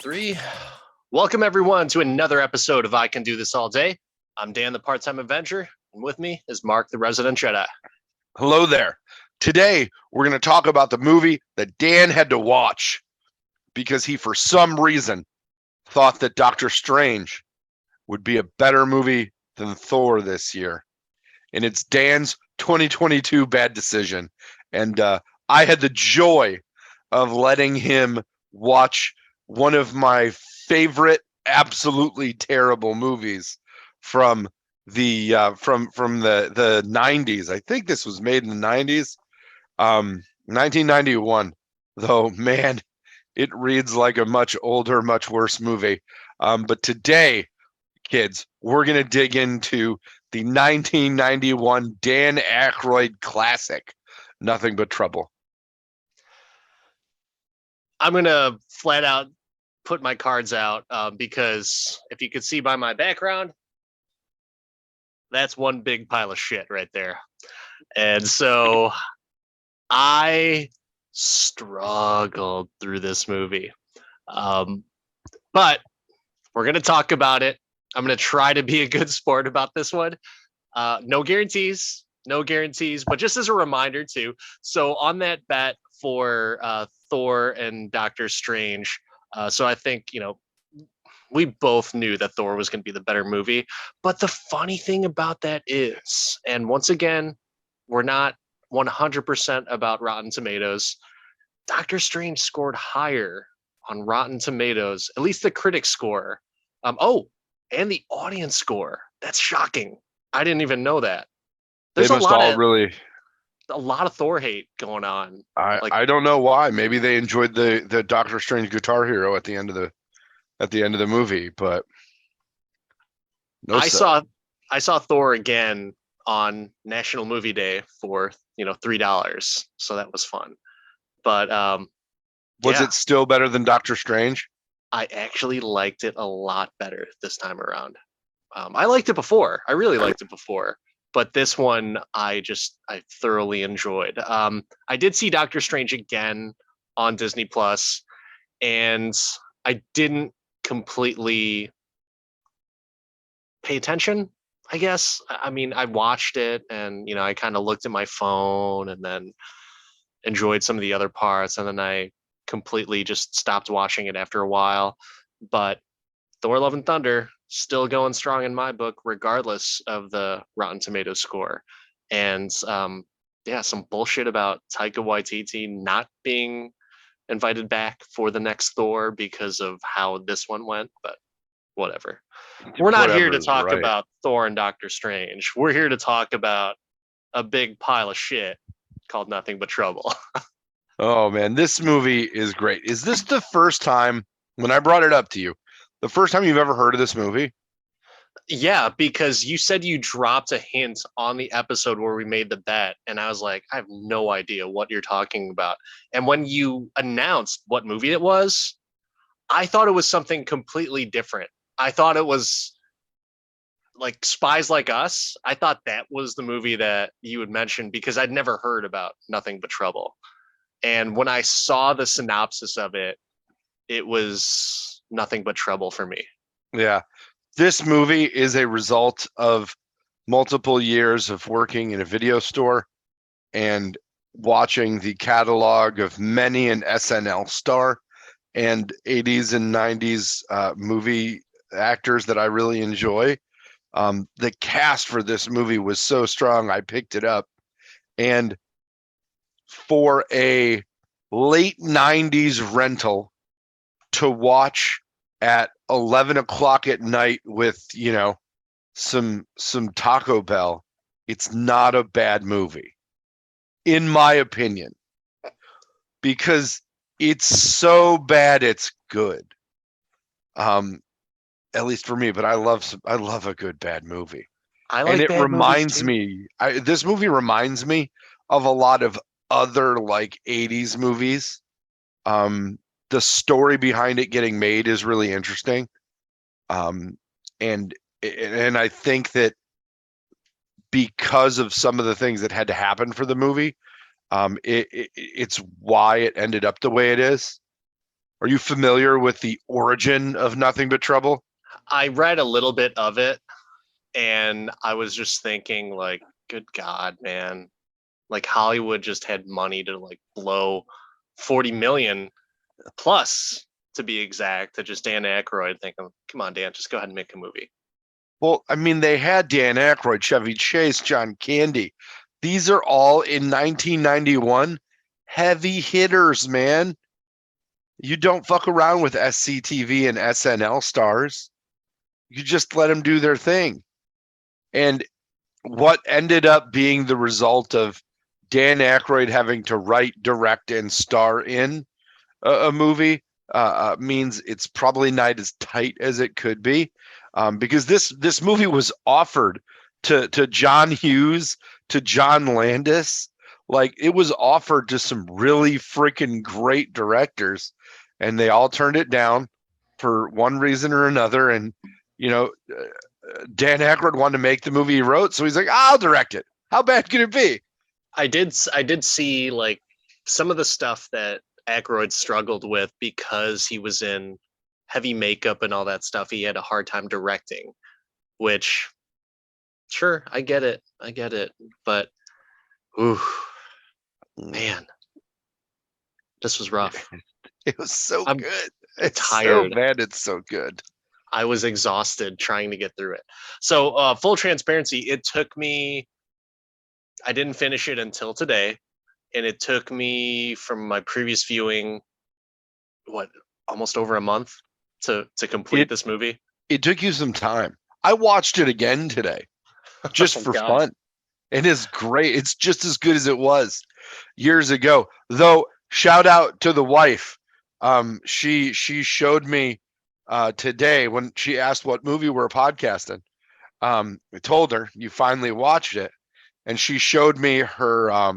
Three. Welcome, everyone, to another episode of I Can Do This All Day. I'm Dan, the Part-Time Avenger, and with me is Mark, the Resident Jedi. Hello there. Today, we're going to talk about the movie that Dan had to watch because he, for some reason, thought that Doctor Strange would be a better movie than Thor this year. And it's Dan's 2022 bad decision. And I had the joy of letting him watch one of my favorite, absolutely terrible movies from the 90s. I think this was made in the 90s, 1991. Though, man, it reads like a much older, much worse movie. But today, kids, we're gonna dig into the 1991 Dan Aykroyd classic, Nothing But Trouble. I'm going to flat out put my cards out because if you could see by my background, that's one big pile of shit right there. And so I struggled through this movie. But we're going to talk about it. I'm going to try to be a good sport about this one. No guarantees, but just as a reminder too. So on that bet for Thor and Doctor Strange, so I think, we both knew that Thor was going to be the better movie. But the funny thing about that is, and once again, we're not 100% about Rotten Tomatoes. Doctor Strange scored higher on Rotten Tomatoes, at least the critic score. And the audience score. That's shocking. I didn't even know that. There's a lot of Thor hate going on. I don't know why. Maybe they enjoyed the Doctor Strange Guitar Hero at the end of the movie, but I saw Thor again on National Movie Day for $3, so that was fun. But was it still better than Doctor Strange? I actually liked it a lot better this time around. I liked it before. I really liked it before. But this one, I thoroughly enjoyed. I did see Doctor Strange again on Disney Plus, and I didn't completely pay attention, I guess. I mean, I watched it, and I kind of looked at my phone, and then enjoyed some of the other parts, and then I completely just stopped watching it after a while. But Thor: Love and Thunder still going strong in my book, regardless of the Rotten Tomatoes score. And some bullshit about Taika Waititi not being invited back for the next Thor because of how this one went, but whatever. We're not here to talk about Thor and Doctor Strange. We're here to talk about a big pile of shit called Nothing But Trouble. Oh man, this movie is great. Is this the first time, when I brought it up to you, the first time you've ever heard of this movie? Yeah, because you said you dropped a hint on the episode where we made the bet, and I was like, I have no idea what you're talking about. And when you announced what movie it was, I thought it was something completely different. I thought it was like Spies Like Us. I thought that was the movie that you would mention because I'd never heard about Nothing But Trouble. And when I saw the synopsis of it, it was Nothing But Trouble for me. Yeah. This movie is a result of multiple years of working in a video store and watching the catalog of many an SNL star and 80s and 90s movie actors that I really enjoy. The cast for this movie was so strong, I picked it up. And for a late 90s rental to watch at 11 o'clock at night with, some Taco Bell, it's not a bad movie, in my opinion, because it's so bad it's good. At least for me, but I love a good bad movie. And it reminds me, this movie reminds me of a lot of other like 80s movies. The story behind it getting made is really interesting. And I think that because of some of the things that had to happen for the movie, it's why it ended up the way it is. Are you familiar with the origin of Nothing But Trouble? I read a little bit of it, and I was just thinking, like, good God, man. Like, Hollywood just had money to, like, blow 40 million plus, to be exact, to just Dan Aykroyd thinking, come on, Dan, just go ahead and make a movie. Well, I mean, they had Dan Aykroyd, Chevy Chase, John Candy. These are all in 1991 heavy hitters, man. You don't fuck around with SCTV and SNL stars. You just let them do their thing. And what ended up being the result of Dan Aykroyd having to write, direct, and star in a movie means it's probably not as tight as it could be, because this movie was offered to John Hughes, to John Landis. Like, it was offered to some really freaking great directors, and they all turned it down for one reason or another. And you know, Dan Aykroyd wanted to make the movie he wrote, so he's like, I'll direct it. How bad could it be? I did see, like, some of the stuff that Aykroyd struggled with because he was in heavy makeup and all that stuff. He had a hard time directing, which, sure, I get it. But, ooh, man, this was rough. It was so I'm good. It's tired. so bad. It's so good. I was exhausted trying to get through it. So, full transparency, it took me, I didn't finish it until today. And it took me from my previous viewing, what, almost over a month to complete It this movie. it took you some time. I watched it again today just Oh for God. fun. And it's great. It's just as good as it was years ago. Though, shout out to the wife. She showed me today when she asked what movie we're podcasting. I told her you finally watched it, and she showed me her I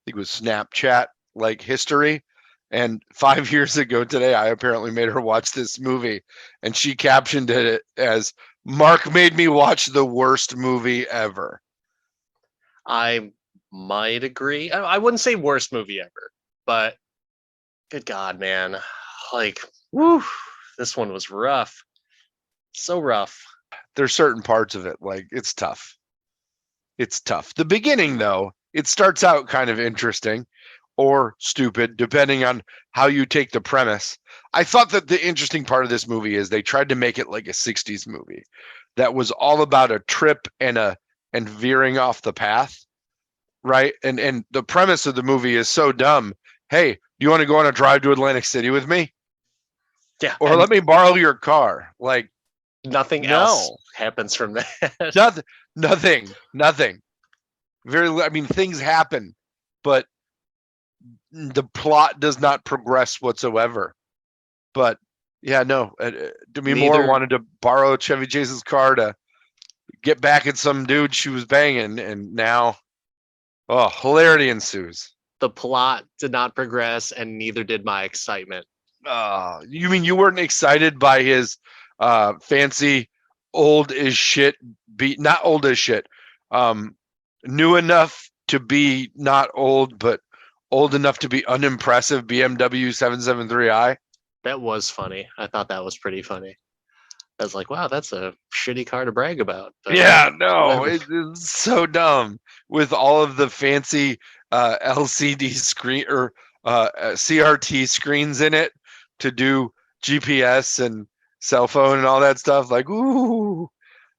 think it was Snapchat like history. And 5 years ago today, I apparently made her watch this movie, and she captioned it as "Mark made me watch the worst movie ever." I might agree. I wouldn't say worst movie ever, but good God, man. Like, woo, this one was rough. So rough. There's certain parts of it, like, it's tough. It's tough. The beginning, though, it starts out kind of interesting or stupid, depending on how you take the premise. I thought that the interesting part of this movie is they tried to make it like a 60s movie that was all about a trip and veering off the path, right? And the premise of the movie is so dumb. Hey, do you want to go on a drive to Atlantic City with me? Yeah. Or And let me borrow your car? Like, nothing else no. happens from that. Nothing. I mean, things happen, but the plot does not progress whatsoever. But yeah, no. Demi Moore Neither wanted to borrow Chevy Chase's car to get back at some dude she was banging, and now, oh, hilarity ensues. the plot did not progress, and neither did my excitement. You mean you weren't excited by his fancy old as shit beat? Not old as shit. New enough to be not old, but old enough to be unimpressive BMW 773i. That was funny. I thought that was pretty funny. I was like, wow, that's a shitty car to brag about. But Yeah, no, whatever. it's so dumb with all of the fancy LCD screen or CRT screens in it to do GPS and cell phone and all that stuff. Like, ooh,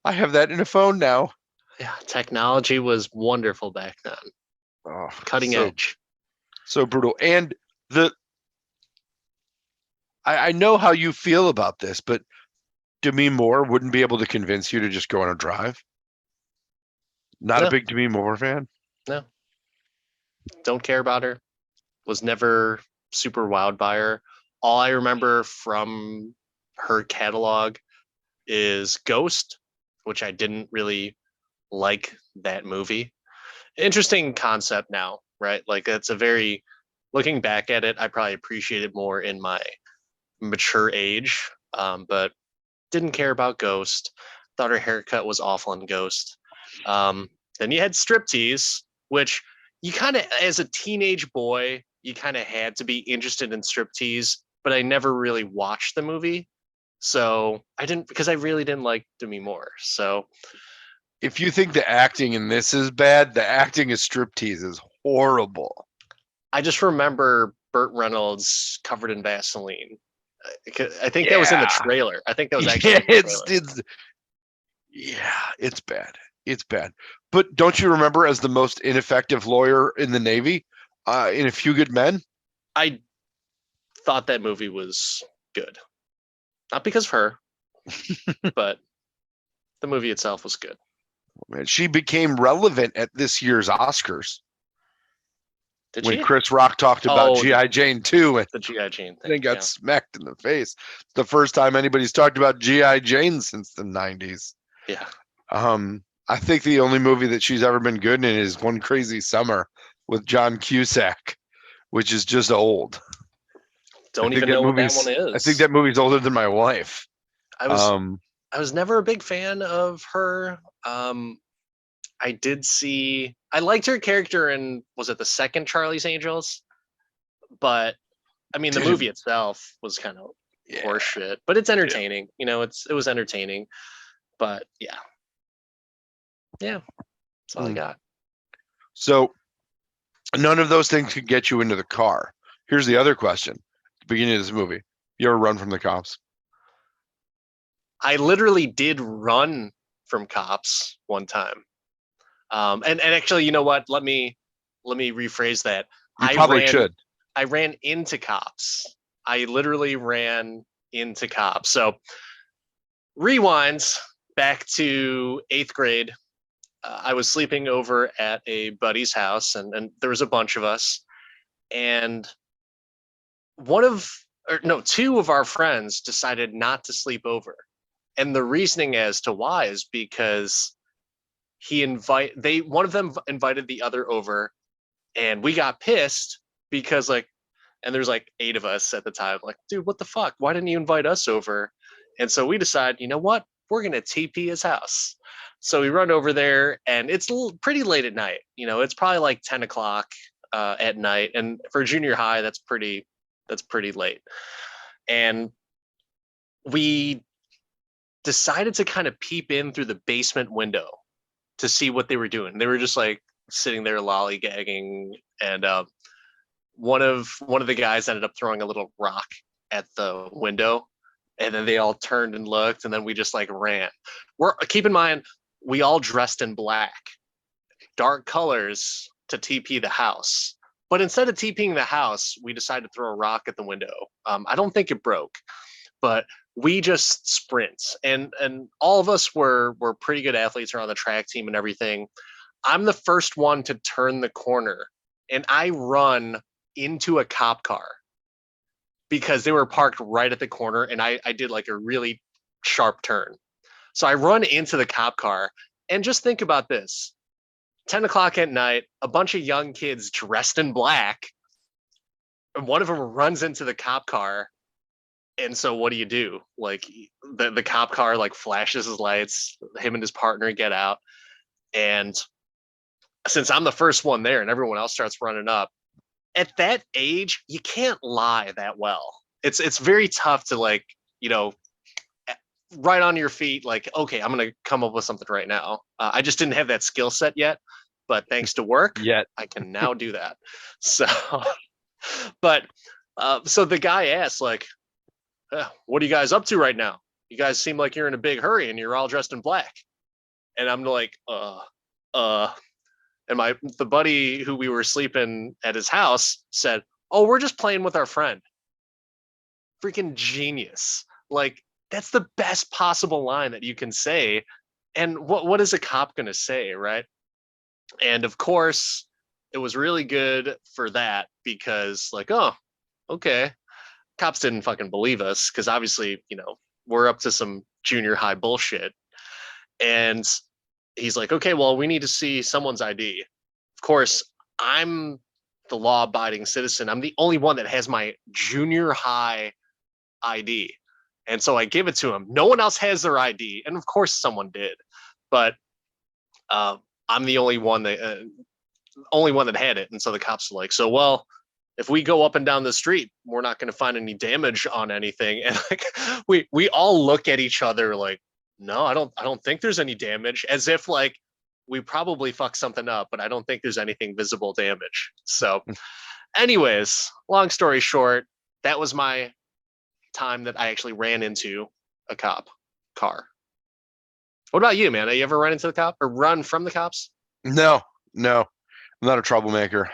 I have that in a phone now. Yeah, technology was wonderful back then. Oh, Cutting so edge. so brutal. And the I know how you feel about this, but Demi Moore wouldn't be able to convince you to just go on a drive. Not a No, big Demi Moore fan. no, don't care about her. Was never super wowed by her. All I remember from her catalog is Ghost, which I didn't really like that movie. Interesting concept now, right? Like, it's a very, looking back at it, I probably appreciate it more in my mature age, but didn't care about Ghost. Thought her haircut was awful in Ghost. Then you had Striptease, which you kind of, as a teenage boy, you kind of had to be interested in Striptease but I never really watched the movie. So I didn't, because I really didn't like Demi Moore. So If you think the acting in this is bad, the acting in Striptease is horrible. I just remember Burt Reynolds covered in Vaseline. I think that was in the Yeah. trailer. I think that was actually Yeah, in the trailer. it's bad. It's bad. But don't you remember as the most ineffective lawyer in the Navy in A Few Good Men? I thought that movie was good. Not because of her, but the movie itself was good. Man, she became relevant at this year's Oscars Did when she? Chris Rock talked about Oh, G.I. Jane 2 and the G.I. Jane thing. then got Yeah. smacked in the face. It's the first time anybody's talked about G.I. Jane since the 90s. Yeah. I think the only movie that she's ever been good in is One Crazy Summer with John Cusack, which is just old. Don't even know what that one I think is. that movie's older than my wife. I was never a big fan of her. I did see. I liked her character in, was it the second Charlie's Angels? But I mean, the movie itself was kind of horseshit. But it's entertaining. You know, it was entertaining. But yeah, that's all I got. So none of those things could get you into the car. Here's the other question. At the beginning of this movie, you ever run from the cops? I literally did run from cops one time. And actually, you know what? Let me rephrase that. You probably should. I ran into cops. I literally ran into cops. So rewinds back to 8th grade. I was sleeping over at a buddy's house, and there was a bunch of us. And two of our friends decided not to sleep over. And the reasoning as to why is because one of them invited the other over, and we got pissed because and there's 8 of us at the time, dude, what the fuck? Why didn't you invite us over? And so we decide, you know what? We're going to TP his house. So we run over there, and it's pretty late at night. You know, it's probably 10 o'clock at night. And for junior high, that's pretty late. And we decided to kind of peep in through the basement window to see what they were doing. They were just sitting there lollygagging, and one of the guys ended up throwing a little rock at the window, and then they all turned and looked, and then we just ran. Keep in mind, we all dressed in black, dark colors to TP the house. But instead of TPing the house, we decided to throw a rock at the window. I don't think it broke, but we just sprint, and all of us were pretty good athletes, are on the track team and everything. I'm the first one to turn the corner, and I run into a cop car because they were parked right at the corner, and I did a really sharp turn. So I run into the cop car, and just think about this. 10 o'clock at night, a bunch of young kids dressed in black, and one of them runs into the cop car. And so what do? The cop car flashes his lights, him and his partner get out. And since I'm the first one there and everyone else starts running up, at that age, you can't lie that well. It's very tough to right on your feet, okay, I'm gonna come up with something right now. I just didn't have that skill set yet, but thanks to work, I can now do that. So, but so the guy asked, what are you guys up to right now? You guys seem like you're in a big hurry and you're all dressed in black. And I'm and the buddy who we were sleeping at his house said, "Oh, we're just playing with our friend." Freaking genius. That's the best possible line that you can say. And what is a cop going to say, right? And of course, it was really good for that because oh, okay. Cops didn't fucking believe us because obviously, we're up to some junior high bullshit. And he's like, okay, well, we need to see someone's ID. Of course, I'm the law abiding citizen. I'm the only one that has my junior high ID. And so I give it to him. No one else has their ID. And of course someone did. But I'm the only one that had it. And so the cops are like, so, well, if we go up and down the street, we're not going to find any damage on anything. And like we all look at each other like, no, I don't think there's any damage, as if like we probably fucked something up, but I don't think there's anything visible damage. So anyways, long story short, that was my time that I actually ran into a cop car. What about you, man? Have you ever run into the cop or run from the cops? No, no, I'm not a troublemaker.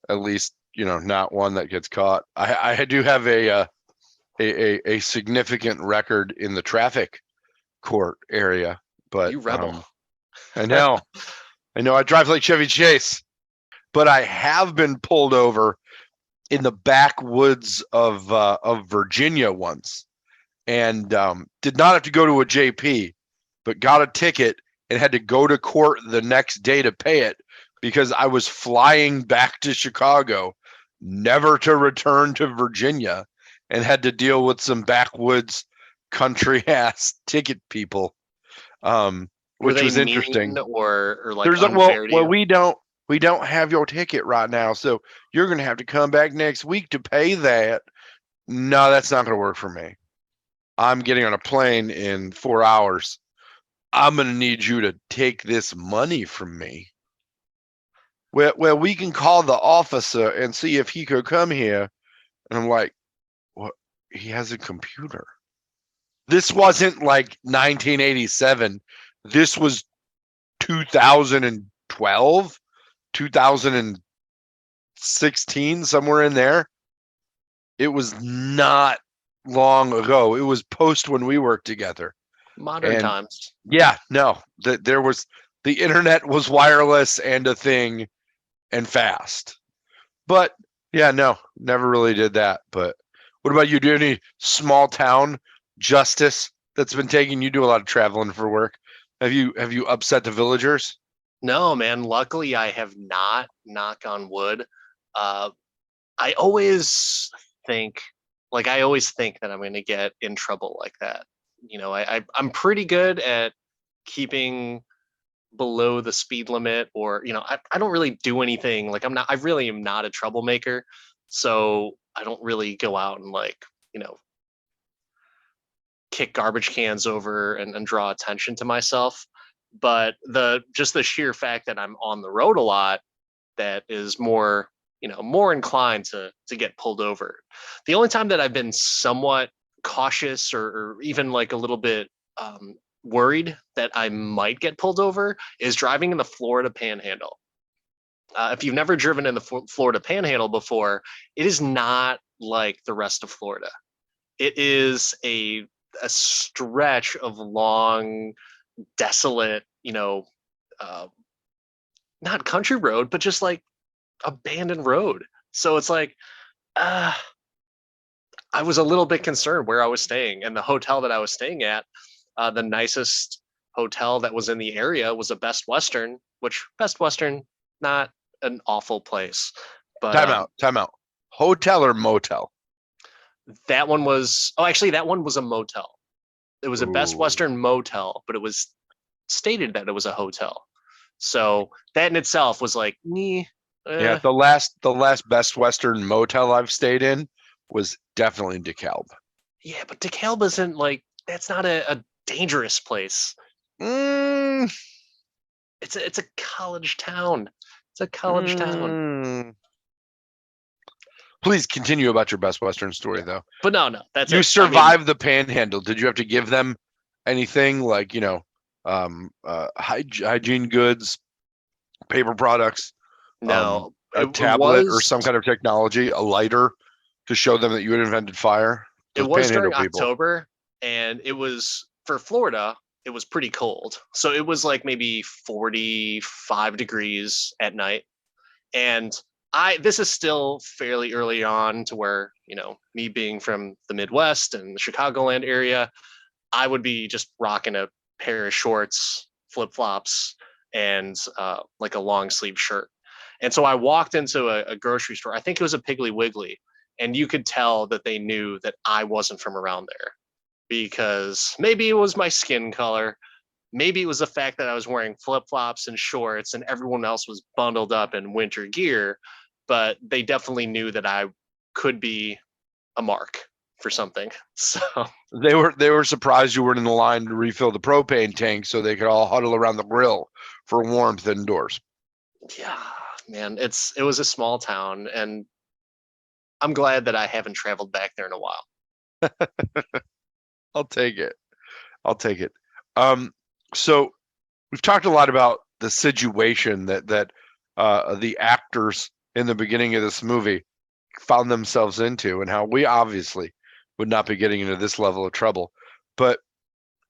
At least, not one that gets caught. I do have a significant record in the traffic court area, but You rebel. I know, I drive like Chevy Chase, but I have been pulled over in the backwoods of Virginia once, and did not have to go to a JP, but got a ticket and had to go to court the next day to pay it because I was flying back to Chicago, never to return to Virginia, and had to deal with some backwoods country ass ticket people, Were which they was interesting. mean or like There's a unfair to well, you? we don't have your ticket right now, so you're gonna have to come back next week to pay that. No, that's not gonna work for me. I'm getting on a plane in 4 hours. I'm gonna need you to take this money from me. Well, we can call the officer and see if he could come here. And I'm like, what? He has a computer. This wasn't like 1987. This was 2012, 2016, somewhere in there. It was not long ago. It was post when we worked together. Modern And times. yeah, no, there was the internet was wireless and a thing and fast. But yeah, no, never really did that. But what about you? Do you have any small town justice that's been taking you? Do a lot of traveling for work. Have you upset the villagers? No, man. Luckily, I have not. Knock on wood. Uh, I always think, I always think that I'm going to get in trouble like that. I'm pretty good at keeping below the speed limit, or I don't really do anything. Like I really am not a troublemaker, so I don't really go out and you know kick garbage cans over and draw attention to myself. But the sheer fact that I'm on the road a lot, that is more inclined to get pulled over. The only time that I've been somewhat cautious, or even like a little bit worried that I might get pulled over, is driving in the Florida Panhandle. If you've never driven in the Florida Panhandle before, it is not like the rest of Florida. It is a stretch of long, desolate, uh, not country road, but just like abandoned road. So it's like, uh, I was a little bit concerned where I was staying, and the hotel that I was staying at, the nicest hotel that was in the area was a Best Western, which Best Western, not an awful place, but Time out. Time out. Hotel or motel? that one was, oh, actually, that one was a motel. It was a Best Ooh. Western motel, but it was stated that it was a hotel. So that in itself was like, Yeah, eh. the last Best Western motel I've stayed in was definitely DeKalb. Yeah, but DeKalb isn't like, that's not a dangerous place. Mm, It's a college town. It's a college town. mm. Please continue about your Best Western story, Yeah, though. but no, that's You it. I mean, survived the Panhandle. Did you have to give them anything like hygiene goods, paper products, no, a it tablet or was some kind of technology, a lighter to show them that you had invented fire? it Those was Panhandle during people. October, and it was for Florida. It was pretty cold, so it was like maybe 45 degrees at night. And this is still fairly early on, to where, me being from the Midwest and the Chicagoland area, I would be just rocking a pair of shorts, flip flops, and like a long sleeve shirt. And so I walked into a grocery store. I think it was a Piggly Wiggly, and you could tell that they knew that I wasn't from around there, because maybe it was my skin color, maybe it was the fact that I was wearing flip flops and shorts, and everyone else was bundled up in winter gear. but they definitely knew that I could be a mark for something. So They were surprised you weren't in the line to refill the propane tank so they could all huddle around the grill for warmth indoors. yeah, man, it was a small town, and I'm glad that I haven't traveled back there in a while. I'll take it. I'll take it. So we've talked a lot about the situation that the actors in the beginning of this movie found themselves into, and how we obviously would not be getting into this level of trouble. But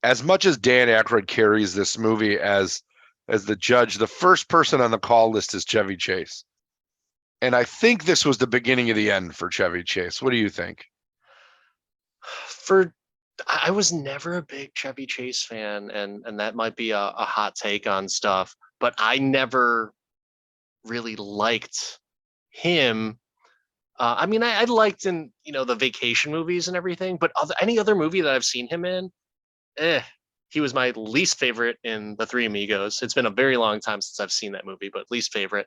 as much as Dan Aykroyd carries this movie as the judge, the first person on the call list is Chevy Chase. And I think this was the beginning of the end for Chevy Chase. What do you think? For I was never a big Chevy Chase fan, and that might be a hot take on stuff, but I never really liked him. I mean, I liked in the vacation movies and everything, but any other movie that I've seen him in, he was my least favorite in The Three Amigos. It's been a very long time since I've seen that movie, but least favorite.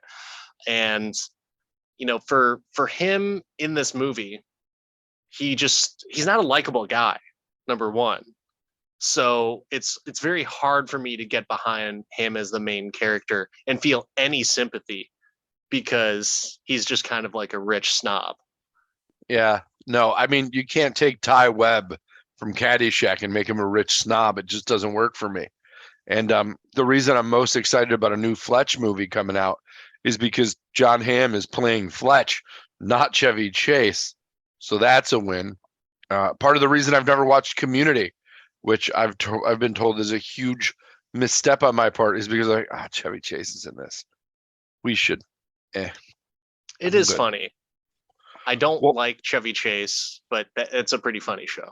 And for him in this movie, he's not a likable guy. Number one, so it's very hard for me to get behind him as the main character and feel any sympathy because he's just kind of like a rich snob. Yeah, no, I mean, you can't take Ty Webb from Caddyshack and make him a rich snob. It just doesn't work for me. And the reason I'm most excited about a new Fletch movie coming out is because John Hamm is playing Fletch, not Chevy Chase. So that's a win. Part of the reason I've never watched Community, which I've been told is a huge misstep on my part, is because Chevy Chase is in this. We should. It I'm is good. funny. I don't Well, like Chevy Chase, but it's a pretty funny show.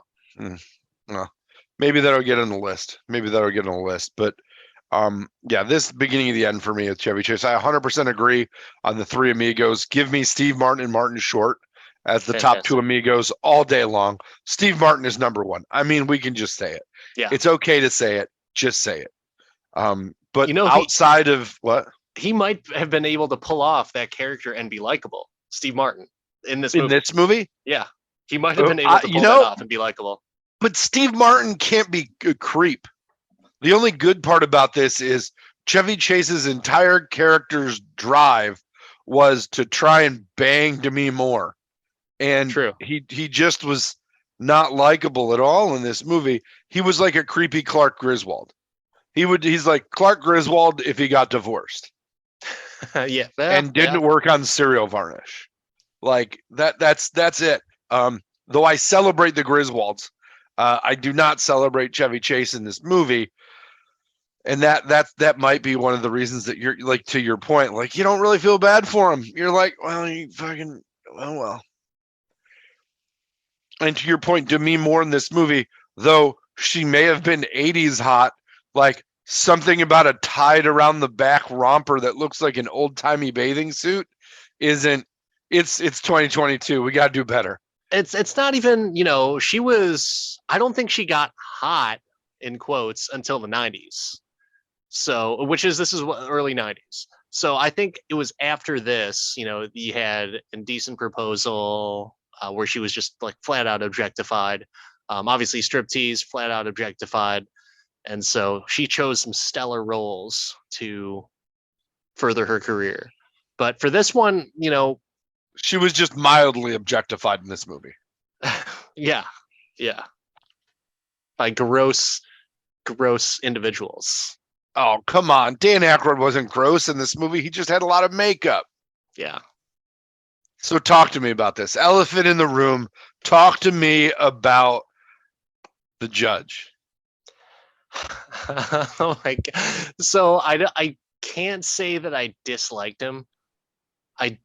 well, maybe that'll get on the list. Maybe that'll get on the list. But yeah, this beginning of the end for me is Chevy Chase. I 100% agree on the Three Amigos. Give me Steve Martin and Martin Short as the top two Fantastic. amigos all day long. Steve Martin is number one. I mean, we can just say it. Yeah. It's okay to say it. Just say it. But You know, outside of what? he might have been able to pull off that character and be likable. Steve Martin in this In movie. this movie? Yeah. He might have been able to pull that off and be likable. But Steve Martin can't be a creep. The only good part about this is Chevy Chase's entire character's drive was to try and bang Demi Moore. And True. he just was not likable at all in this movie. He was like a creepy Clark Griswold. He's like Clark Griswold if he got divorced. Yeah. And didn't work on cereal varnish. Like that's it. Though I celebrate the Griswolds, I do not celebrate Chevy Chase in this movie. And that might be one of the reasons that you're like, to your point, like you don't really feel bad for him. You're like, well, you fucking well. And to your point, Demi Moore in this movie, though she may have been 80s hot, like something about a tied around the back romper that looks like an old timey bathing suit isn't. It's 2022. We got to do better. It's not even, she was, I don't think she got hot in quotes until the 90s. So, this is early 90s. So I think it was after this, you had Indecent Proposal, where she was just like flat out objectified. Obviously Striptease, flat out objectified. And so she chose some stellar roles to further her career. But for this one, she was just mildly objectified in this movie. yeah, by gross individuals. Oh, come on. Dan Aykroyd wasn't gross in this movie. He just had a lot of makeup. Yeah. So talk to me about this. Elephant in the room. Talk to me about the judge. Oh my God. So I can't say that I disliked him. I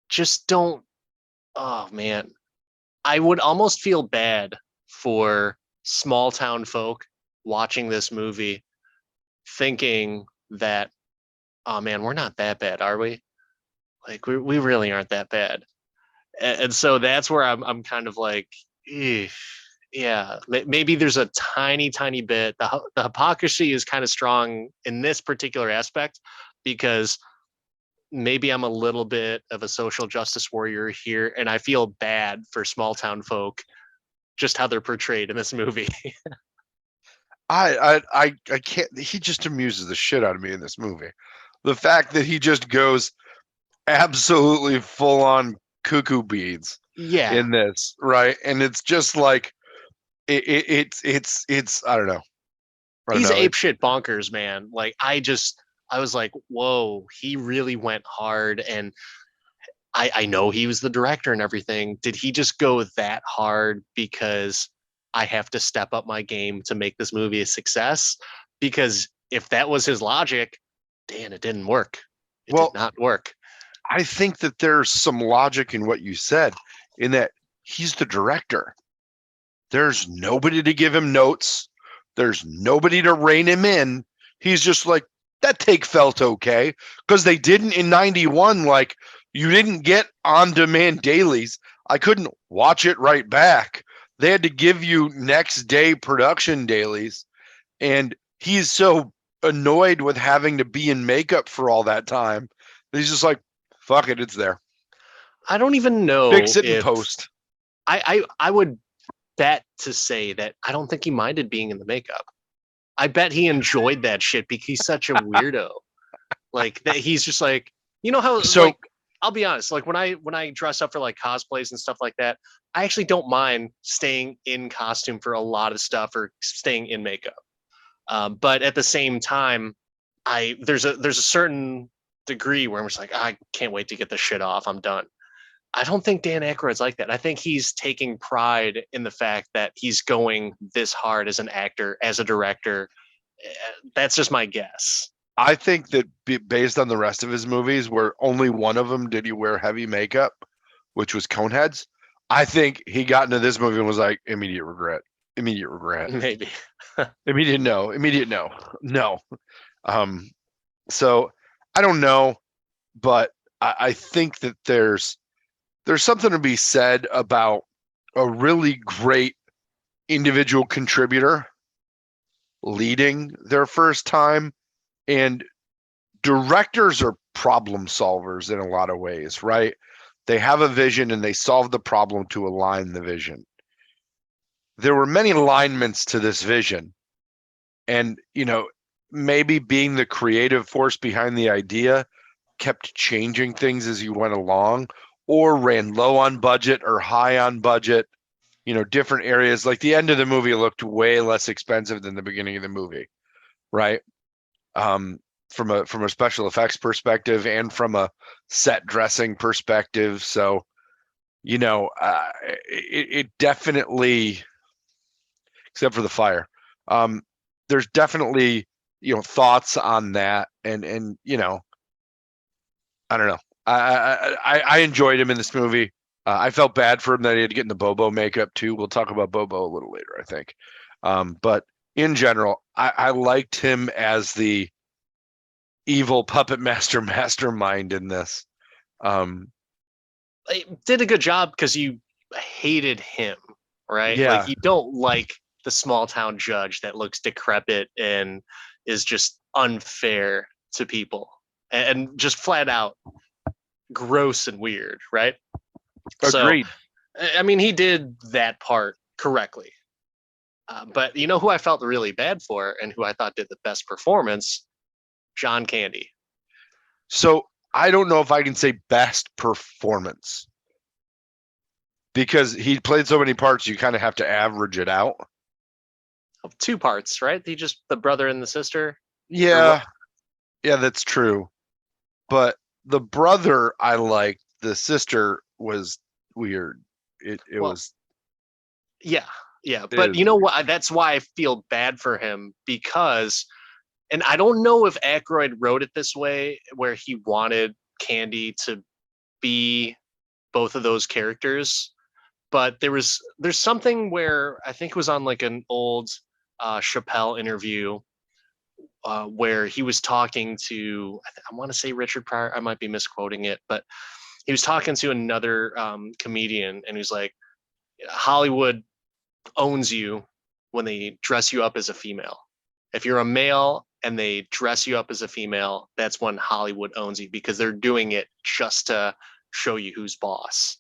just don't. Oh man, I would almost feel bad for small town folk watching this movie, thinking that, oh man, we're not that bad, are we? Like we really aren't that bad. And so that's where I'm kind of like, yeah, maybe there's a tiny bit. The hypocrisy is kind of strong in this particular aspect because maybe I'm a little bit of a social justice warrior here, and I feel bad for small town folk, just how they're portrayed in this movie. I can't. He just amuses the shit out of me in this movie. The fact that he just goes absolutely full on cuckoo beads Yeah, in this, right? And it's just like it's I don't know. I don't he's know. ape shit bonkers, man. Like I was like, whoa, he really went hard, and I know he was the director and everything. Did he just go that hard because I have to step up my game to make this movie a success? Because if that was his logic, Dan, it didn't work. It did Well, not work. I think that there's some logic in what you said, in that he's the director. There's nobody to give him notes. There's nobody to rein him in. He's just like, that take felt okay. Because they didn't in 91, like, you didn't get on demand dailies. I couldn't watch it right back. They had to give you next day production dailies. And he's so annoyed with having to be in makeup for all that time. He's just like, fuck it, it's there. I don't even Fix know it in if post. I would bet to say that I don't think he minded being in the makeup. I bet he enjoyed that shit because he's such a weirdo. Like that he's just like, you know how, So like, I'll be honest, like when I dress up for like cosplays and stuff like that, I actually don't mind staying in costume for a lot of stuff or staying in makeup. But at the same time, I there's a certain degree where I'm just like, I can't wait to get this shit off. I'm done. I don't think Dan Aykroyd's like that. I think he's taking pride in the fact that he's going this hard as an actor, as a director. That's just my guess. I think that based on the rest of his movies, where only one of them did he wear heavy makeup, which was Coneheads, I think he got into this movie and was like, immediate regret, immediate regret, Maybe. immediate no, no. Um, so I don't know, but I think that there's something to be said about a really great individual contributor leading their first time. And directors are problem solvers in a lot of ways, right? They have a vision and they solve the problem to align the vision. There were many alignments to this vision. And, maybe being the creative force behind the idea kept changing things as you went along, or ran low on budget or high on budget, different areas. Like the end of the movie looked way less expensive than the beginning of the movie, right? um, from a special effects perspective and from a set dressing perspective. So, it definitely, except for the fire, um, there's definitely thoughts on that, and I don't know. I enjoyed him in this movie. I felt bad for him that he had to get in the Bobo makeup too. We'll talk about Bobo a little later, I think. But in general, I liked him as the evil puppet master mastermind in this. Um, He did a good job because you hated him, right? Like yeah, you don't like the small town judge that looks decrepit and is just unfair to people and just flat out gross and weird, right? So, agreed. I mean, he did that part correctly. But you know who I felt really bad for and who I thought did the best performance? John Candy. So I don't know if I can say best performance because he played so many parts. You kind of have to average it out. Two parts, right? He just the brother and the sister. Or what? Yeah, yeah, that's true. But the brother I liked. The sister was weird. It Well, was yeah, yeah. it But is you know weird. what? That's why I feel bad for him because, and I don't know if Aykroyd wrote it this way, where he wanted Candy to be both of those characters, but there's something where I think it was on like an old Chappelle interview where he was talking to I want to say Richard Pryor. I might be misquoting it, but he was talking to another comedian, and he was like, Hollywood owns you when they dress you up as a female. If you're a male and they dress you up as a female, that's when Hollywood owns you because they're doing it just to show you who's boss.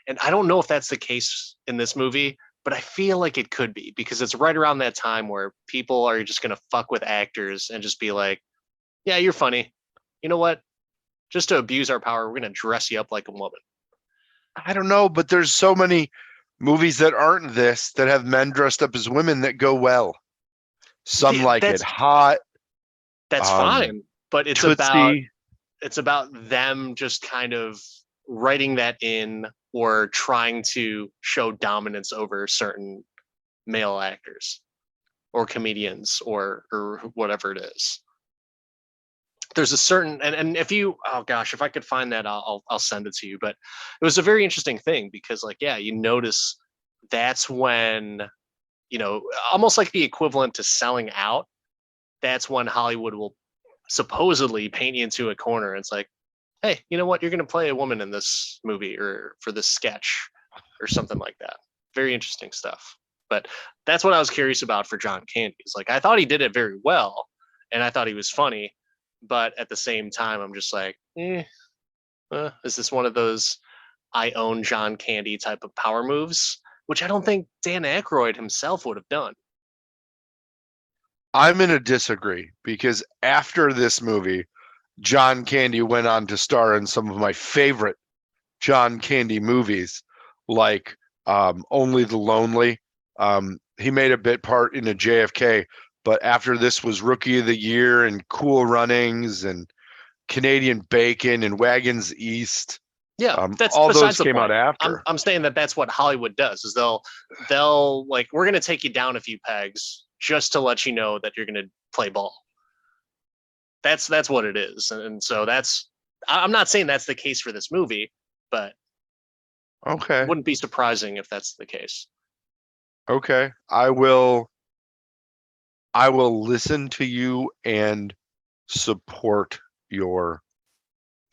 And I don't know if that's the case in this movie, but I feel like it could be because it's right around that time where people are just going to fuck with actors and just be like, yeah, you're funny. You know what? Just to abuse our power, we're going to dress you up like a woman. I don't know, but there's so many movies that aren't this that have men dressed up as women that go well. Some like it hot. That's fine, but Tootsie. it's about them just kind of writing that in or trying to show dominance over certain male actors or comedians or whatever it is. There's a certain and if you, oh gosh, if I could find that, I'll send it to you. But it was a very interesting thing because like, yeah, you notice that's when, you know, almost like the equivalent to selling out. That's when Hollywood will supposedly paint you into a corner. It's like, hey, you know what? You're going to play a woman in this movie or for this sketch or something like that. Very interesting stuff. But that's what I was curious about for John Candy. It's like, I thought he did it very well and I thought he was funny. But at the same time, I'm just like, is this one of those I own John Candy type of power moves? Which I don't think Dan Aykroyd himself would have done. I'm going to disagree because after this movie, John Candy went on to star in some of my favorite John Candy movies, like Only the Lonely. He made a bit part in a JFK, but after this was Rookie of the Year and Cool Runnings and Canadian Bacon and Wagons East. Yeah, that's all besides those the came point. out after. I'm saying that that's what Hollywood does. Is they'll like, we're gonna take you down a few pegs just to let you know that you're gonna play ball. That's what it is, and so that's. I'm not saying that's the case for this movie, but Okay. it wouldn't be surprising if that's the case. Okay. I will listen to you and support your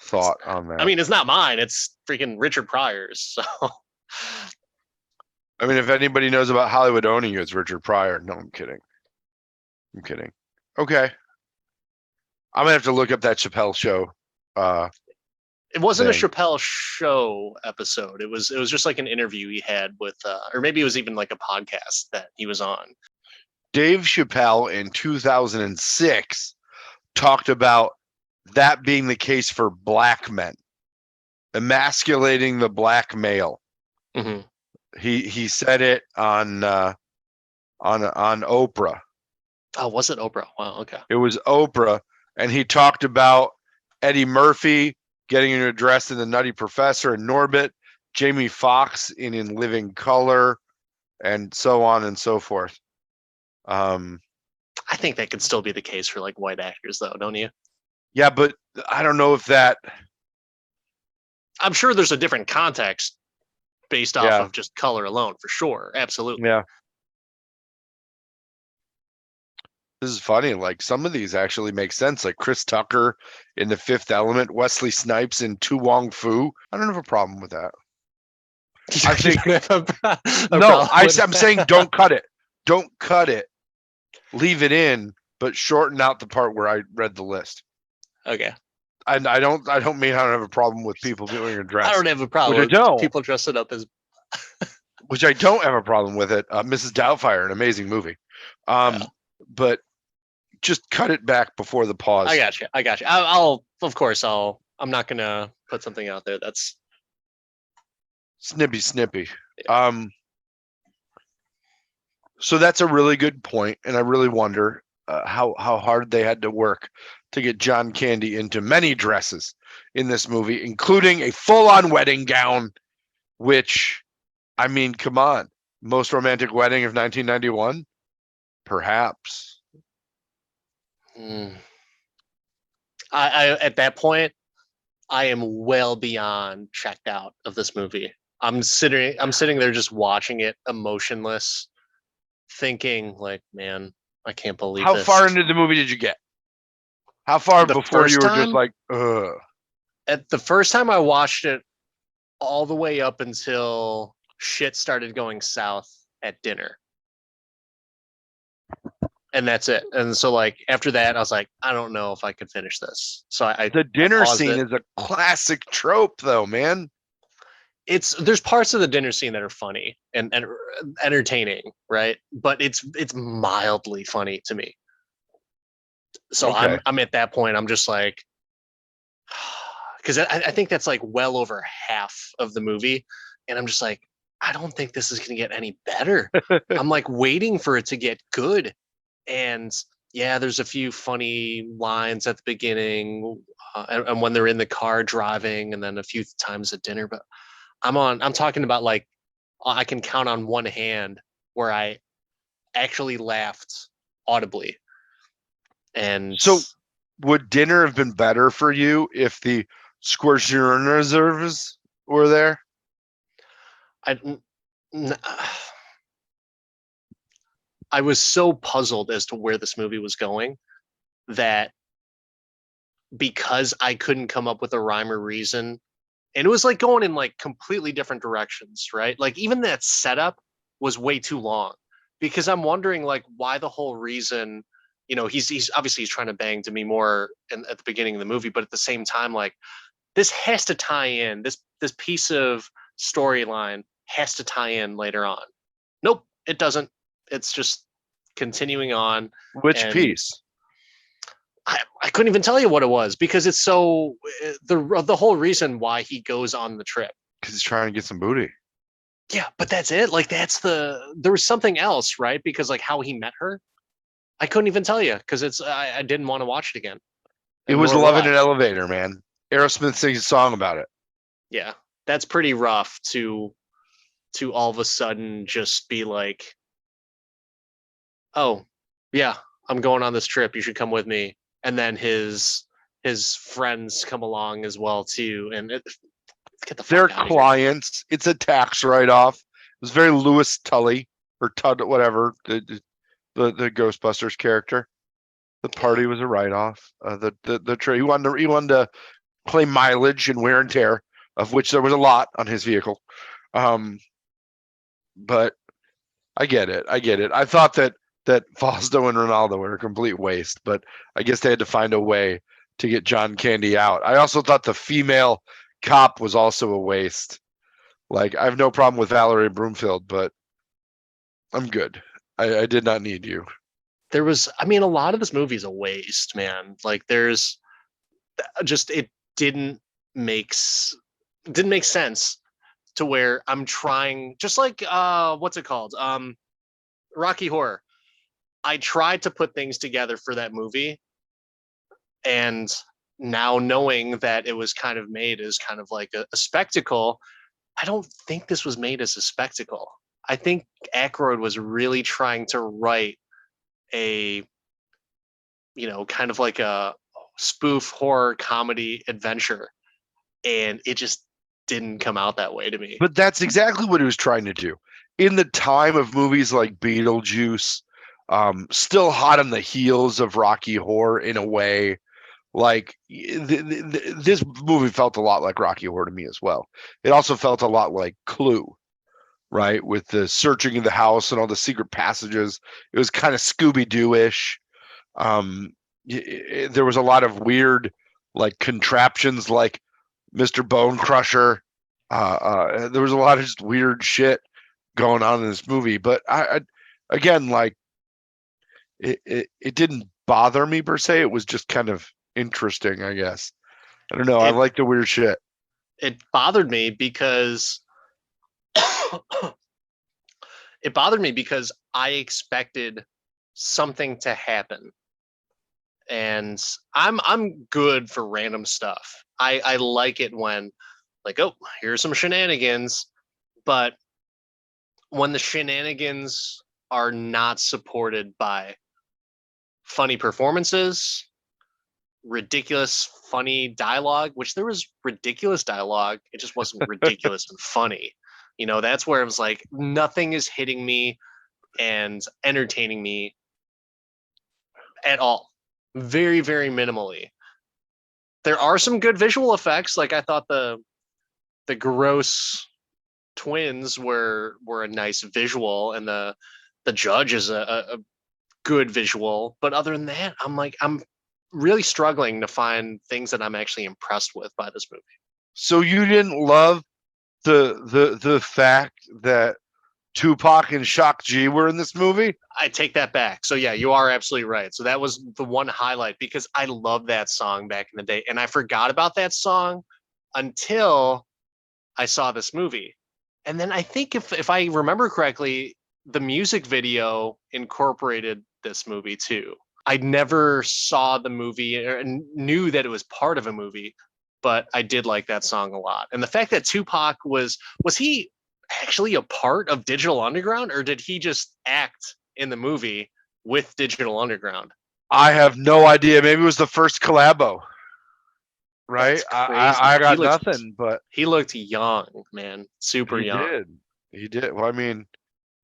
thought on that. I mean, it's not mine. It's freaking Richard Pryor's. So. I mean, if anybody knows about Hollywood owning you, it's Richard Pryor. No, I'm kidding. I'm kidding. Okay. I'm gonna have to look up that Chappelle show. It wasn't thing. a Chappelle show episode. It was just like an interview he had with, or maybe it was even like a podcast that he was on. Dave Chappelle in 2006 talked about that being the case for black men, emasculating the black male. Mm-hmm. He said it on Oprah. Oh, was it Oprah? Wow, okay. It was Oprah, and he talked about Eddie Murphy getting an address in The Nutty Professor and Norbit, Jamie Foxx in Living Color, and so on and so forth. I think that could still be the case for like white actors, though, don't you? Yeah, but I don't know if that. I'm sure there's a different context based off of just color alone, for sure. Absolutely. Yeah. This is funny. Like some of these actually make sense. Like Chris Tucker in The Fifth Element, Wesley Snipes in Tu Wong Fu. I don't have a problem with that. I think I'm saying don't cut it. Don't cut it. Leave it in, but shorten out the part where I read the list. Okay. And I don't mean I don't have a problem with people doing a dress. I don't have a problem with people dressing up as. Which I don't have a problem with it. Mrs. Doubtfire, an amazing movie. But just cut it back before the pause. I got you. I'll of course I'm not gonna put something out there that's snippy. Yeah. So that's a really good point, and I really wonder how hard they had to work to get John Candy into many dresses in this movie, including a full-on wedding gown, which, I mean, come on, most romantic wedding of 1991, perhaps. I at that point, I am well beyond checked out of this movie. I'm sitting there just watching it, emotionless, thinking like, man, I can't believe How this. far into the movie did you get? How far before you were just like, ugh? At the first time I watched it, all the way up until shit started going south at dinner. and that's it. And so like after that, I was like, I don't know if I could finish this. So The I dinner paused scene it. is a classic trope, though, man. There's parts of the dinner scene that are funny and entertaining, right? But it's mildly funny to me. So Okay. I'm at that point. I'm just like, because I think that's like well over half of the movie, and I'm just like, I don't think this is gonna get any better. I'm like waiting for it to get good, and yeah, there's a few funny lines at the beginning, and when they're in the car driving, and then a few times at dinner. But I'm talking about like I can count on one hand where I actually laughed audibly, and So, would dinner have been better for you if the Squishers were there? I I was so puzzled as to where this movie was going that because I couldn't come up with a rhyme or reason, and it was like going in like completely different directions, right? Like even that setup was way too long because I'm wondering like why the whole reason, he's obviously he's trying to bang Demi Moore at the beginning of the movie, but at the same time, like this has to tie in this piece of storyline has to tie in later on. Nope, it doesn't. It's just continuing on, Which and piece? I couldn't even tell you what it was because it's so the whole reason why he goes on the trip. Because he's trying to get some booty. Yeah, but that's it. Like there was something else, right? Because like how he met her, I couldn't even tell you because I didn't want to watch it again, It and was nor will Love in I. an Elevator, man. Aerosmith sings a song about it. Yeah, that's pretty rough to all of a sudden just be like, oh yeah, I'm going on this trip. You should come with me. And then his friends come along as well too, and get the Their fuck out of here. clients, it's a tax write-off. It was very Lewis Tully or Tud, whatever the Ghostbusters character. The Yeah, party was a write-off. He wanted to claim mileage and wear and tear, of which there was a lot on his vehicle. But I get it. I get it. I thought that Fausto and Ronaldo were a complete waste, but I guess they had to find a way to get John Candy out. I also thought the female cop was also a waste. Like I have no problem with Valerie Broomfield, but I'm good. I did not need you. there was. I mean, a lot of this movie's a waste, man. Like there's just it didn't make didn't make sense to where I'm trying, just like what's it called? Rocky Horror. I tried to put things together for that movie, and now knowing that it was kind of made as kind of like a spectacle, I don't think this was made as a spectacle. I think Aykroyd was really trying to write a, kind of like a spoof horror comedy adventure, and it just didn't come out that way to me. But that's exactly what he was trying to do. In the time of movies like Beetlejuice, still hot on the heels of Rocky Horror in a way. Like this movie felt a lot like Rocky Horror to me as well. It also felt a lot like Clue, right? With the searching of the house and all the secret passages. It was kind of Scooby Doo ish. There was a lot of weird, like contraptions, like Mr. Bone Crusher. There was a lot of just weird shit going on in this movie, but I again, like it didn't bother me per se. It was just kind of interesting, I guess. I don't know. I It like the weird shit. it bothered me because it bothered me because I expected something to happen, and I'm good for random stuff. I like it when like, oh, here's some shenanigans, but when the shenanigans are not supported by funny performances, ridiculous funny dialogue, which there was ridiculous dialogue, it just wasn't ridiculous and funny. That's where it was like nothing is hitting me and entertaining me at all. Very, very minimally. There are some good visual effects. Like I thought the gross twins were a nice visual, and the judge is a good visual. But other than that, I'm really struggling to find things that I'm actually impressed with by this movie. So you didn't love the fact that Tupac and Shock G were in this movie? I take that back. So yeah, you are absolutely right. So that was the one highlight because I loved that song back in the day, and I forgot about that song until I saw this movie. And then I think if I remember correctly, the music video incorporated this movie too. I never saw the movie or knew that it was part of a movie, but I did like that song a lot. And the fact that Tupac was he actually a part of Digital Underground, or did he just act in the movie with Digital Underground? I have no idea. Maybe it was the first collabo. Right? That's crazy. I got nothing, but he looked young, man, super he young. did. He did. Well, I mean,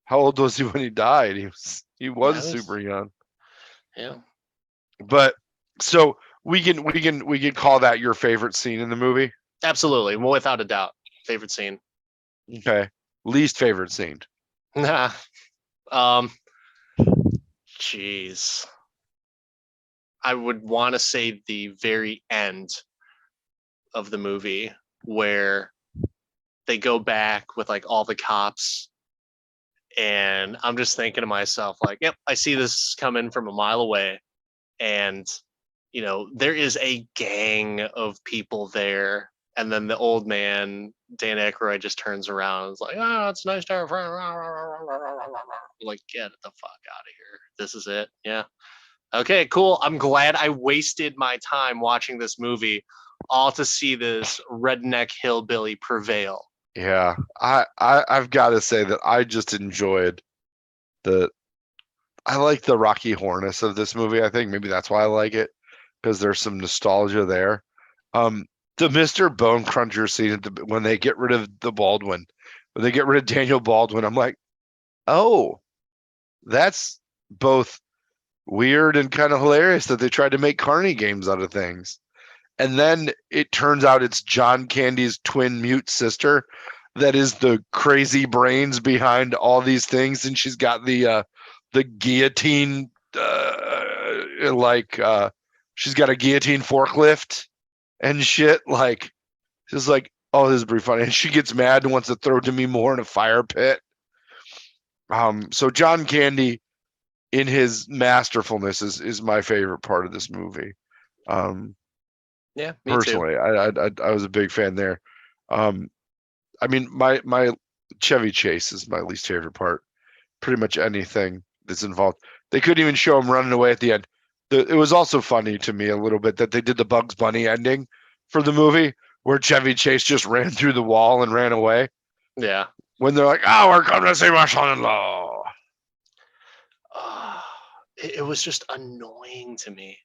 how old was he when he died? He was super young. Yeah. But so we can call that your favorite scene in the movie. Absolutely, well, without a doubt, favorite scene. Okay. Least favorite scene. um, jeez, I would want to say the very end of the movie where they go back with like all the cops, and I'm just thinking to myself like, yep, I see this coming from a mile away, and there is a gang of people there. And then the old man, Dan Aykroyd, just turns around and is like, oh, it's nice to have a friend. Like, get the fuck out of here. This is it. Yeah. Okay, cool. I'm glad I wasted my time watching this movie all to see this redneck hillbilly prevail. Yeah. I've got to say that I just enjoyed the I like the Rocky Horness of this movie. I think maybe that's why I like it, because there's some nostalgia there. The Mr. Bone Cruncher scene when they get rid of when they get rid of Daniel Baldwin, I'm like, oh, that's both weird and kind of hilarious that they tried to make carny games out of things. And then it turns out it's John Candy's twin mute sister that is the crazy brains behind all these things, and she's got the guillotine she's got a guillotine forklift and shit. Like, she's like, oh, this is pretty funny. And she gets mad and wants to throw Demi Moore in a fire pit. So John Candy, in his masterfulness, is my favorite part of this movie. Yeah, me Personally, too. I was a big fan there. I mean, my Chevy Chase is my least favorite part. Pretty much anything that's involved. They couldn't even show him running away at the end. It was also funny to me a little bit that they did the Bugs Bunny ending for the movie, where Chevy Chase just ran through the wall and ran away. Yeah. When they're like, "Oh, we're coming to see my son-in-law." It was just annoying to me.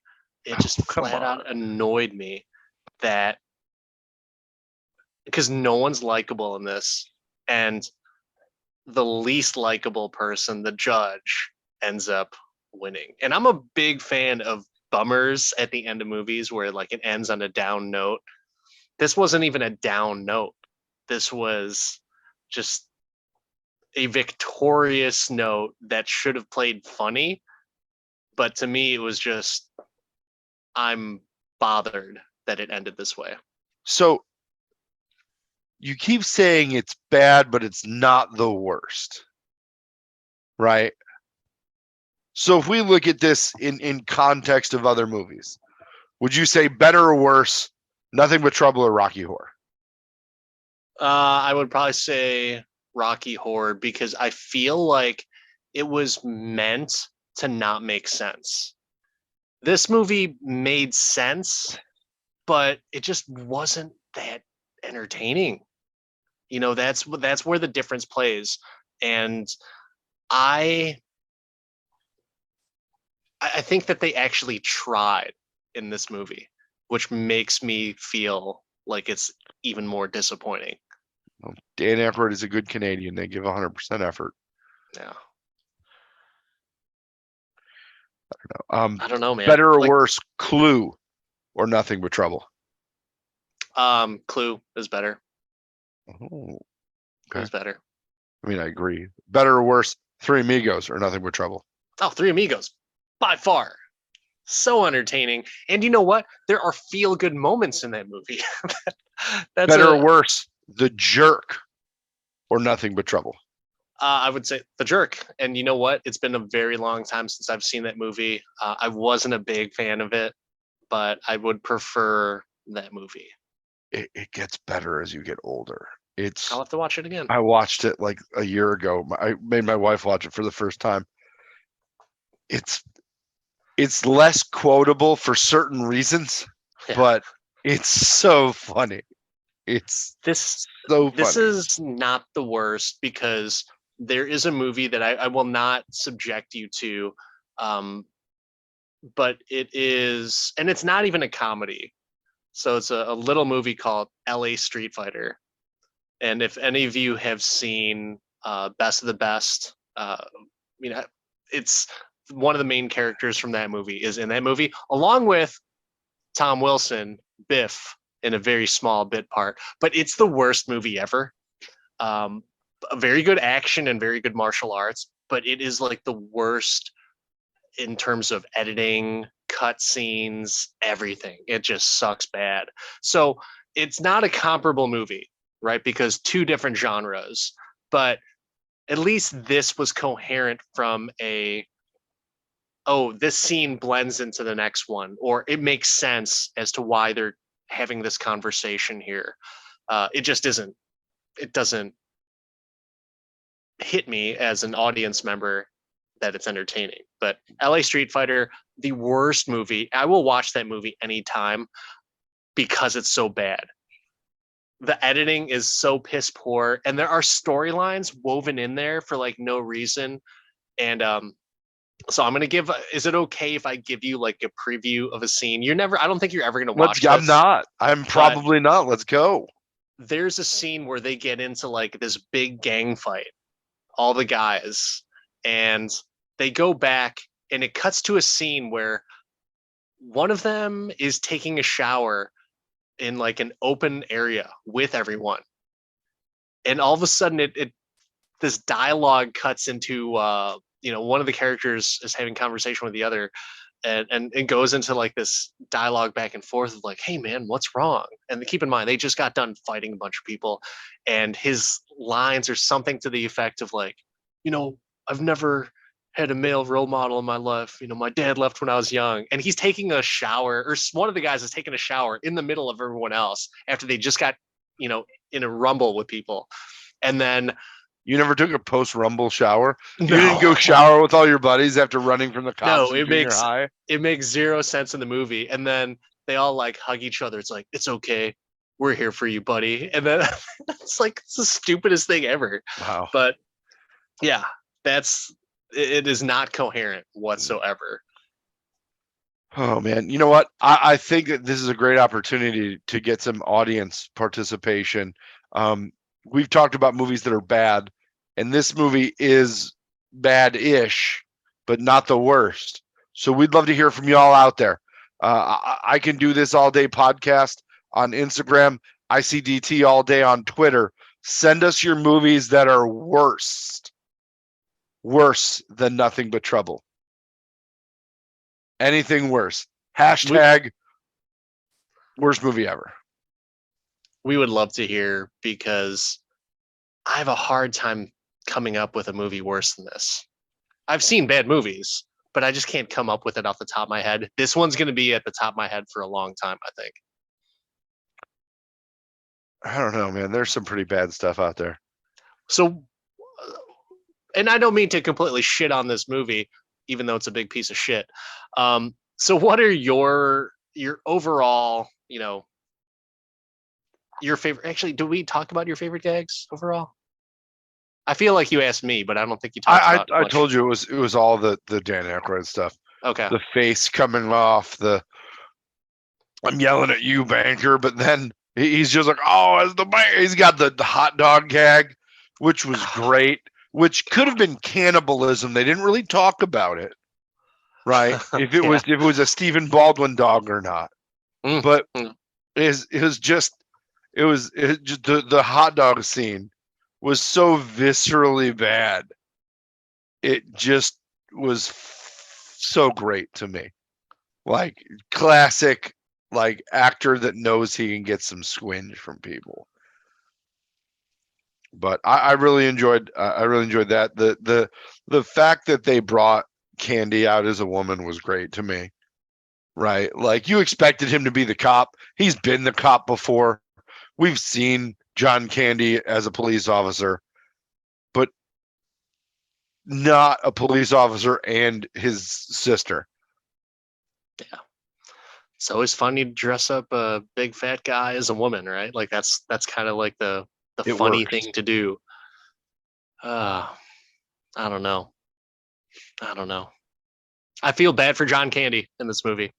It just flat out annoyed me that because no one's likable in this, and the least likable person, the judge, ends up winning. And I'm a big fan of bummers at the end of movies where like it ends on a down note. This wasn't even a down note. This was just a victorious note that should have played funny, but to me it was just, I'm bothered that it ended this way. So you keep saying it's bad, but it's not the worst, right? So if we look at this in context of other movies, would you say better or worse, Nothing But Trouble or Rocky Horror? I would probably say Rocky Horror because I feel like it was meant to not make sense. This movie made sense, but it just wasn't that entertaining. That's where the difference plays. And I I think that they actually tried in this movie, which makes me feel like it's even more disappointing. Well, Dan Aykroyd is a good Canadian. They give 100% effort. Yeah. I don't know, man. Better or worse, Clue or Nothing But Trouble? Clue is better. Oh, Clue is better. I mean, I agree. Better or worse, Three Amigos or Nothing But Trouble? Oh, Three Amigos. by far. So entertaining. And you know what? There are feel good moments in that movie. That's Better or a worse, The Jerk or Nothing But Trouble? I would say The Jerk. And you know what? It's been a very long time since I've seen that movie. I wasn't a big fan of it, but I would prefer that movie. It gets better as you get older. I'll have to watch it again. I watched it like a year ago. I made my wife watch it for the first time. It's less quotable for certain reasons, Yeah. but it's so funny. It's This so this funny. is not the worst because there is a movie that I will not subject you to, um, but it is, and it's not even a comedy. So it's a little movie called L.A. Street Fighter. And if any of you have seen Best of the Best, you know, it's one of the main characters from that movie is in that movie, along with Tom Wilson, Biff, in a very small bit part. But it's the worst movie ever. Um, very good action and very good martial arts, but it is like the worst in terms of editing, cut scenes, everything. It just sucks bad. So it's not a comparable movie, right? Because two different genres, but at least this was coherent from a, oh, this scene blends into the next one, or it makes sense as to why they're having this conversation here. It just isn't, it doesn't hit me as an audience member that it's entertaining. But LA Street Fighter, the worst movie. I will watch that movie anytime because it's so bad. The editing is so piss poor, and there are storylines woven in there for like no reason. And so I'm gonna give. Is it okay if I give you like a preview of a scene? You're never. I don't think you're ever gonna Let's. watch I'm this. not. I'm But probably not. Let's go. there's a scene where they get into like this big gang fight, all the guys, and they go back, and it cuts to a scene where one of them is taking a shower in like an open area with everyone, and all of a sudden it this dialogue cuts into one of the characters is having conversation with the other, and it goes into like this dialogue back and forth of like, hey man, what's wrong? And keep in mind they just got done fighting a bunch of people, and his lines are something to the effect of like, I've never had a male role model in my life. My dad left when I was young, and he's taking a shower, or one of the guys is taking a shower in the middle of everyone else after they just got in a rumble with people. And then You never took a post-rumble shower? You didn't go no, shower with all your buddies after running from the cops no, in junior high? it makes zero sense in the movie. And then they all like hug each other. It's like, it's okay, we're here for you, buddy. And then it's like, it's the stupidest thing ever. Wow. But yeah, it is not coherent whatsoever. Oh man, you know what? I think that this is a great opportunity to get some audience participation. We've talked about movies that are bad, and this movie is bad-ish, but not the worst. So we'd love to hear from y'all out there. I can do this all day podcast on Instagram, ICDT all day on Twitter. Send us your movies that are worse than Nothing But Trouble. Anything worse. Hashtag worst movie ever. We would love to hear, because I have a hard time coming up with a movie worse than this. I've seen bad movies, but I just can't come up with it off the top of my head. This one's going to be at the top of my head for a long time, I think. I don't know, man. There's some pretty bad stuff out there. So, and I don't mean to completely shit on this movie, even though it's a big piece of shit. So what are your overall, your favorite? Actually, do we talk about your favorite gags overall? I feel like you asked me, but I don't think you talked about. I told you it was all the Dan Aykroyd stuff. Okay. The face coming off, I'm yelling at you, banker, but then he's just like, oh, as the bank, he's got the hot dog gag, which was great, which could have been cannibalism. They didn't really talk about it, right? If it was a Stephen Baldwin dog or not, but it was just the hot dog scene was so viscerally bad. It just was so great to me. Like classic, like actor that knows he can get some squinge from people. But I really enjoyed that. The fact that they brought Candy out as a woman was great to me. Right? Like you expected him to be the cop. He's been the cop before. We've seen John Candy as a police officer, but not a police officer and his sister. Yeah. It's always funny to dress up a big fat guy as a woman, right? Like that's kind of like the It funny works. thing to do. I don't know. I feel bad for John Candy in this movie.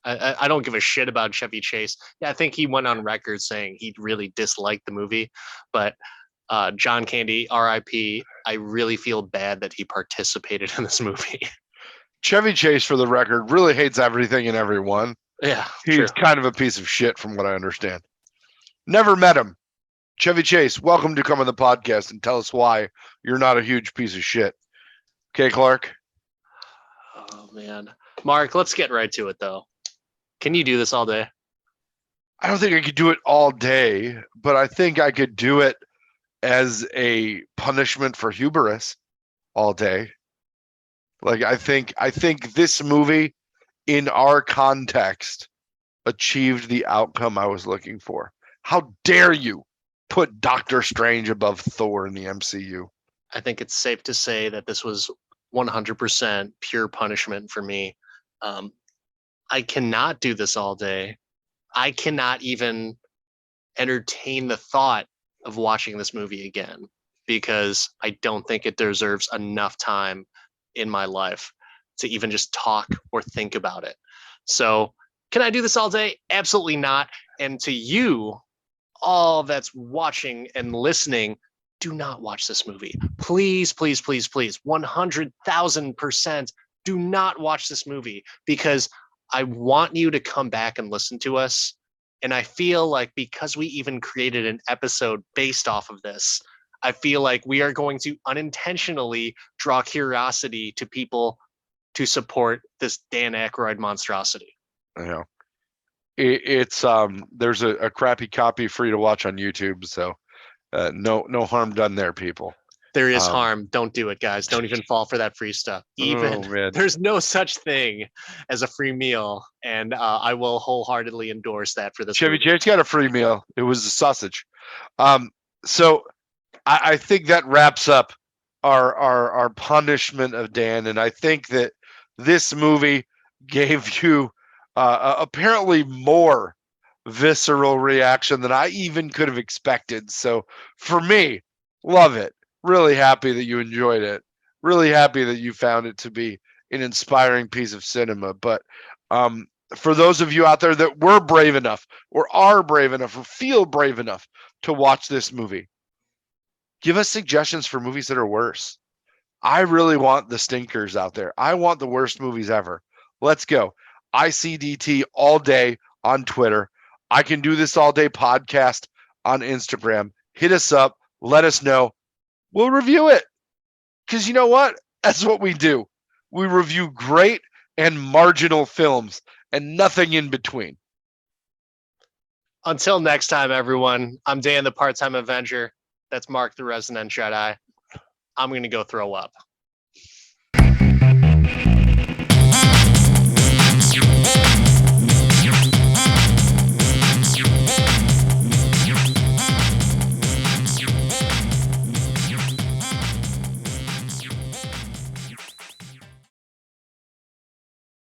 I don't give a shit about Chevy Chase. Yeah, I think he went on record saying he really disliked the movie, but John Candy, R.I.P. I really feel bad that he participated in this movie. Chevy Chase, for the record, really hates everything and everyone. Yeah, He's true. kind of a piece of shit, from what I understand. Never met him. Chevy Chase, welcome to come on the podcast and tell us why you're not a huge piece of shit. Okay, Clark? Oh man, Mark, let's get right to it though. Can you do this all day? I don't think I could do it all day, but I think I could do it as a punishment for hubris all day. Like I think this movie in our context achieved the outcome I was looking for. How dare you put Doctor Strange above Thor in the MCU? I think it's safe to say that this was 100% pure punishment for me. I cannot do this all day. I cannot even entertain the thought of watching this movie again because I don't think it deserves enough time in my life to even just talk or think about it. So, can I do this all day? Absolutely not. And to you, all that's watching and listening, do not watch this movie. Please, please, please, please, 100,000% do not watch this movie because I want you to come back and listen to us. And I feel like because we even created an episode based off of this, I feel like we are going to unintentionally draw curiosity to people to support this Dan Aykroyd monstrosity. You know, it's there's a crappy copy for you to watch on YouTube, so no harm done there, people. There is harm. Don't do it, guys. Don't even fall for that free stuff. There's no such thing as a free meal, and I will wholeheartedly endorse that for this. Chevy Chase got a free meal. It was a sausage. So I think that wraps up our punishment of Dan, and I think that this movie gave you apparently more visceral reaction than I even could have expected. So for me, love it. Really happy that you enjoyed it. Really happy that you found it to be an inspiring piece of cinema. But for those of you out there that were brave enough or are brave enough or feel brave enough to watch this movie, give us suggestions for movies that are worse. I really want the stinkers out there. I want the worst movies ever. Let's go. ICDT all day on Twitter. I Can Do This All Day podcast on Instagram. Hit us up. Let us know. We'll review it. Because you know what? That's what we do. We review great and marginal films and nothing in between. Until next time, everyone, I'm Dan, the Part-Time Avenger. That's Mark, the Resident Jedi. I'm going to go throw up.